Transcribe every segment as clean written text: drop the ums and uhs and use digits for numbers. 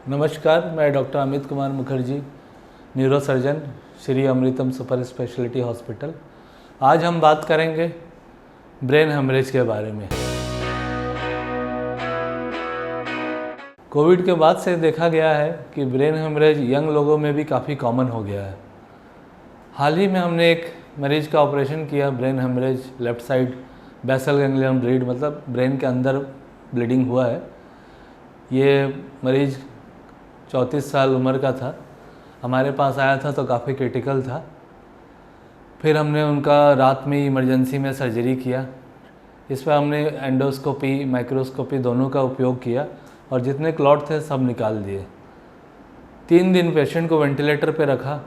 नमस्कार, मैं doctor Amit Kumar Mukherjee, neurosurgeon, Shri अमृतम सुपर स्पेशलिटी हॉस्पिटल। आज हम बात करेंगे ब्रेन हेमरेज के बारे में। कोविड के बाद से देखा गया है कि ब्रेन हेमरेज यंग लोगों में भी काफ़ी कॉमन हो गया है। हाल ही में हमने एक मरीज का ऑपरेशन किया, brain haemorrhage, left side basal ganglion bleed, मतलब ब्रेन के अंदर ब्लीडिंग हुआ है। ये मरीज 34 साल उम्र का था। हमारे पास आया था तो काफ़ी क्रिटिकल था। फिर हमने उनका रात में इमरजेंसी में सर्जरी किया। इस पर हमने एंडोस्कोपी, माइक्रोस्कोपी दोनों का उपयोग किया और जितने क्लॉट थे सब निकाल दिए। 3 दिन पेशेंट को वेंटिलेटर पे रखा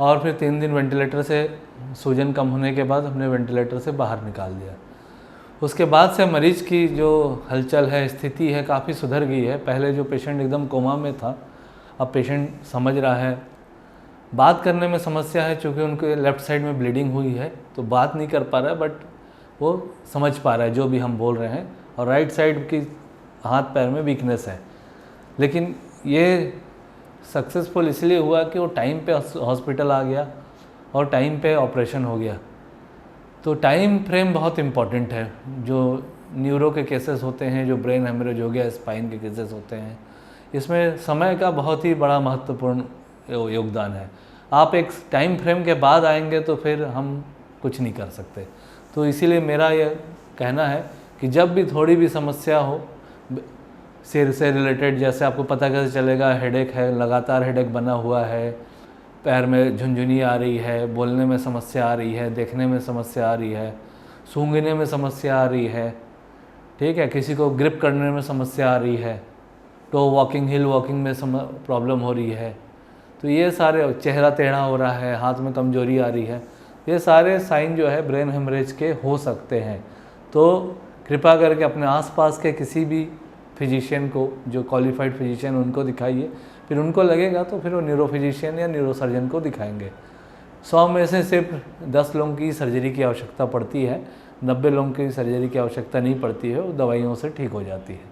और फिर 3 दिन वेंटिलेटर से सूजन कम होने के बाद हमने वेंटिलेटर से बाहर निकाल दिया। उसके बाद से मरीज़ की जो हलचल है, स्थिति है, काफ़ी सुधर गई है। पहले जो पेशेंट एकदम कोमा में था, अब पेशेंट समझ रहा है। बात करने में समस्या है, चूँकि उनके लेफ़्ट साइड में ब्लीडिंग हुई है तो बात नहीं कर पा रहा है, बट वो समझ पा रहा है जो भी हम बोल रहे हैं। और राइट साइड की हाथ पैर में वीकनेस है। लेकिन ये सक्सेसफुल इसलिए हुआ कि वो टाइम पे हॉस्पिटल आ गया और टाइम पे ऑपरेशन हो गया। तो टाइम फ्रेम बहुत इम्पॉर्टेंट है। जो न्यूरो के केसेस होते हैं, जो ब्रेन हेमरेज हो गया, स्पाइन के केसेस होते हैं, इसमें समय का बहुत ही बड़ा महत्वपूर्ण योगदान है। आप एक टाइम फ्रेम के बाद आएंगे तो फिर हम कुछ नहीं कर सकते। तो इसीलिए मेरा ये कहना है कि जब भी थोड़ी भी समस्या हो सिर से रिलेटेड, जैसे आपको पता कैसे चलेगा, हेडेक है, लगातार हेडेक बना हुआ है, पैर में झुनझुनी आ रही है, बोलने में समस्या आ रही है, देखने में समस्या आ रही है, सूंघने में समस्या आ रही है, ठीक है, किसी को ग्रिप करने में समस्या आ रही है, टो वॉकिंग, हिल वॉकिंग में प्रॉब्लम हो रही है, तो ये सारे, चेहरा टेढ़ा हो रहा है, हाथ में कमजोरी आ रही है, ये सारे साइन जो है ब्रेन हेमरेज के हो सकते हैं। तो कृपा करके अपने आसपास के किसी भी फिजिशियन को, जो क्वालिफाइड फिजिशियन, उनको दिखाइए। फिर उनको लगेगा तो फिर वो न्यूरो फिजिशियन या न्यूरो सर्जन को दिखाएंगे। 100 में से सिर्फ 10 लोगों की सर्जरी की आवश्यकता पड़ती है, 90 लोगों की सर्जरी की आवश्यकता नहीं पड़ती है, वो दवाइयों से ठीक हो जाती है।